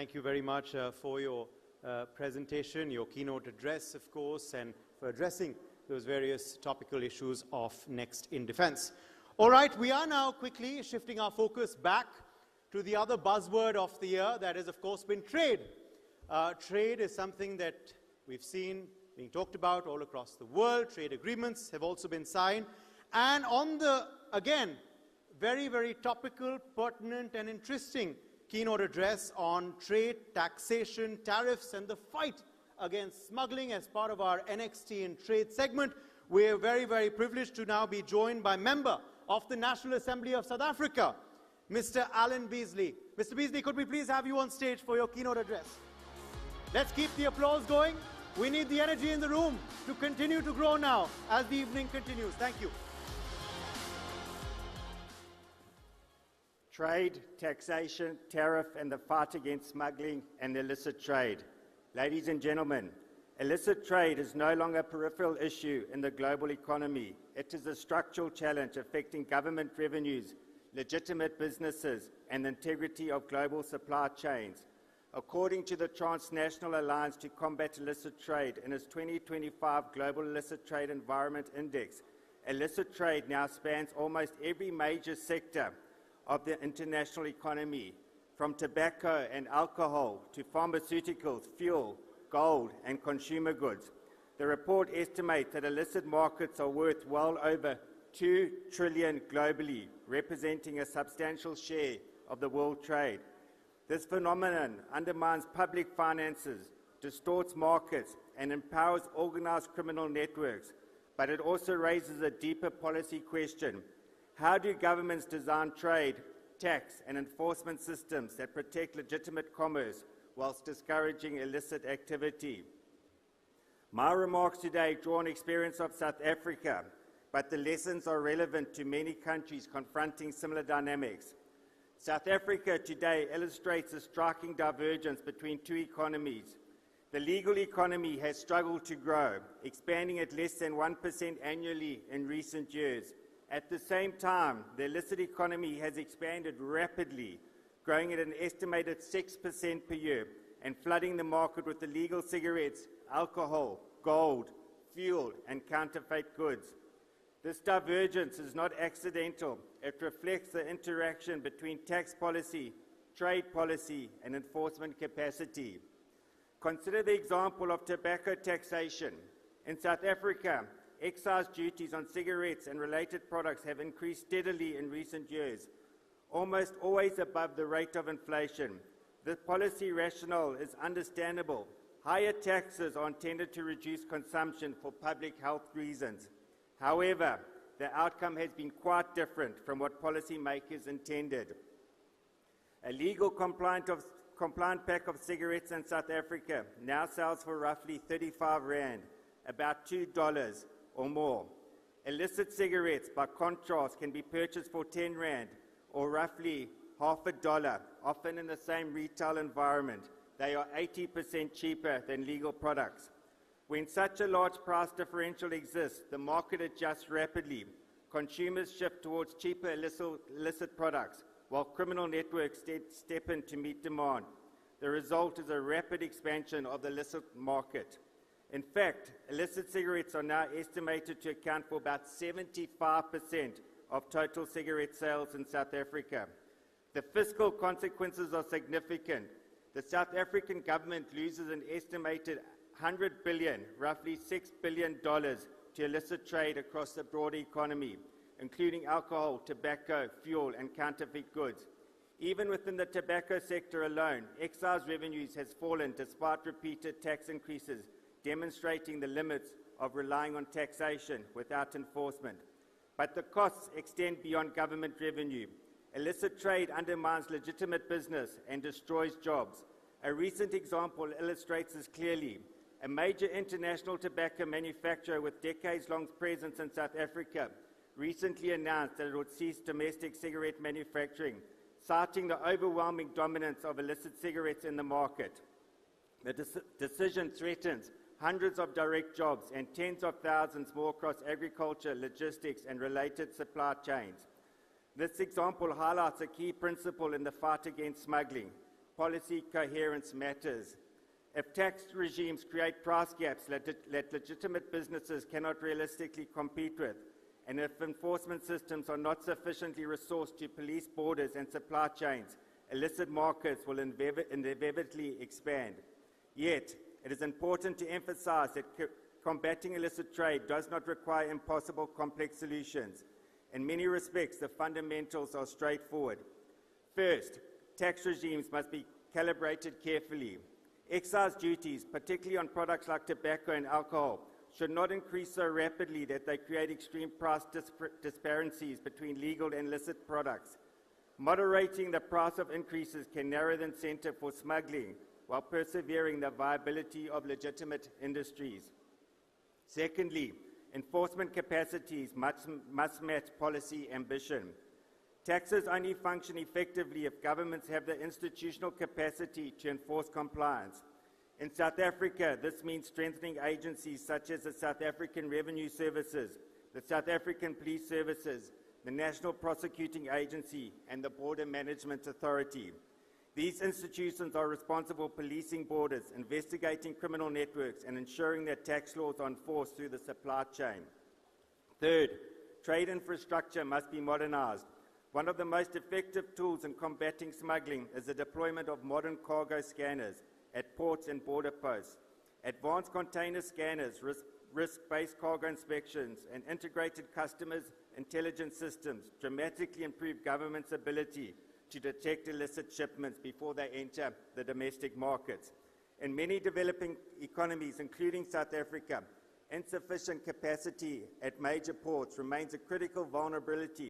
thank you very much for your presentation, your keynote address, of course, and for addressing those various topical issues of Next in Defense. All right, we are now quickly shifting our focus back to the other buzzword of the year, that has, of course, been trade. Trade is something that we've seen being talked about all across the world. Trade agreements have also been signed. And on the, again, very, very topical, pertinent, and interesting keynote address on trade, taxation, tariffs, and the fight against smuggling as part of our NXT in Trade segment, we are very, very privileged to now be joined by member of the National Assembly of South Africa, Mr. Alan Beasley. Mr. Beasley, could we please have you on stage for your keynote address? Let's keep the applause going. We need the energy in the room to continue to grow now as the evening continues. Thank you. Trade, taxation, tariff, and the fight against smuggling and illicit trade. Ladies and gentlemen, illicit trade is no longer a peripheral issue in the global economy. It is a structural challenge affecting government revenues, legitimate businesses, and the integrity of global supply chains. According to the Transnational Alliance to Combat Illicit Trade in its 2025 Global Illicit Trade Environment Index, illicit trade now spans almost every major sector of the international economy, from tobacco and alcohol to pharmaceuticals, fuel, gold, and consumer goods. The report estimates that illicit markets are worth well over $2 trillion globally, representing a substantial share of the world trade. This phenomenon undermines public finances, distorts markets, and empowers organized criminal networks. But it also raises a deeper policy question. How do governments design trade, tax, and enforcement systems that protect legitimate commerce whilst discouraging illicit activity? My remarks today draw on experience of South Africa, but the lessons are relevant to many countries confronting similar dynamics. South Africa today illustrates a striking divergence between two economies. The legal economy has struggled to grow, expanding at less than 1% annually in recent years. At the same time, the illicit economy has expanded rapidly, growing at an estimated 6% per year and flooding the market with illegal cigarettes, alcohol, gold, fuel, and counterfeit goods. This divergence is not accidental. It reflects the interaction between tax policy, trade policy, and enforcement capacity. Consider the example of tobacco taxation. In South Africa, excise duties on cigarettes and related products have increased steadily in recent years, almost always above the rate of inflation. The policy rationale is understandable. Higher taxes are intended to reduce consumption for public health reasons. However, the outcome has been quite different from what policymakers intended. A legal compliant pack of cigarettes in South Africa now sells for roughly 35 Rand, about $2 or more. Illicit cigarettes, by contrast, can be purchased for 10 Rand, or roughly half a dollar, often in the same retail environment. They are 80% cheaper than legal products. When such a large price differential exists, the market adjusts rapidly. Consumers shift towards cheaper illicit products, while criminal networks step in to meet demand. The result is a rapid expansion of the illicit market. In fact, illicit cigarettes are now estimated to account for about 75% of total cigarette sales in South Africa. The fiscal consequences are significant. The South African government loses an estimated 100 billion, roughly $6 billion, to illicit trade across the broader economy, including alcohol, tobacco, fuel, and counterfeit goods. Even within the tobacco sector alone, excise revenues has fallen despite repeated tax increases, demonstrating the limits of relying on taxation without enforcement. But the costs extend beyond government revenue. Illicit trade undermines legitimate business and destroys jobs. A recent example illustrates this clearly. A major international tobacco manufacturer with decades-long presence in South Africa recently announced that it would cease domestic cigarette manufacturing, citing the overwhelming dominance of illicit cigarettes in the market. The decision threatens hundreds of direct jobs and tens of thousands more across agriculture, logistics, and related supply chains. This example highlights a key principle in the fight against smuggling. policy coherence matters. If tax regimes create price gaps that legitimate businesses cannot realistically compete with, and if enforcement systems are not sufficiently resourced to police borders and supply chains, illicit markets will inevitably expand. Yet, it is important to emphasize that combating illicit trade does not require impossible complex solutions. In many respects, the fundamentals are straightforward. First, tax regimes must be calibrated carefully. Excise duties, particularly on products like tobacco and alcohol, should not increase so rapidly that they create extreme price disparities between legal and illicit products. Moderating the price of increases can narrow the incentive for smuggling while persevering the viability of legitimate industries. Secondly, enforcement capacities must match policy ambition. Taxes only function effectively if governments have the institutional capacity to enforce compliance. In South Africa, this means strengthening agencies such as the South African Revenue Services, the South African Police Services, the National Prosecuting Agency, and the Border Management Authority. These institutions are responsible for policing borders, investigating criminal networks, and ensuring that tax laws are enforced through the supply chain. Third, trade infrastructure must be modernized. One of the most effective tools in combating smuggling is the deployment of modern cargo scanners at ports and border posts. Advanced container scanners, risk-based cargo inspections, and integrated customs intelligence systems dramatically improve government's ability to detect illicit shipments before they enter the domestic markets. In many developing economies, including South Africa, insufficient capacity at major ports remains a critical vulnerability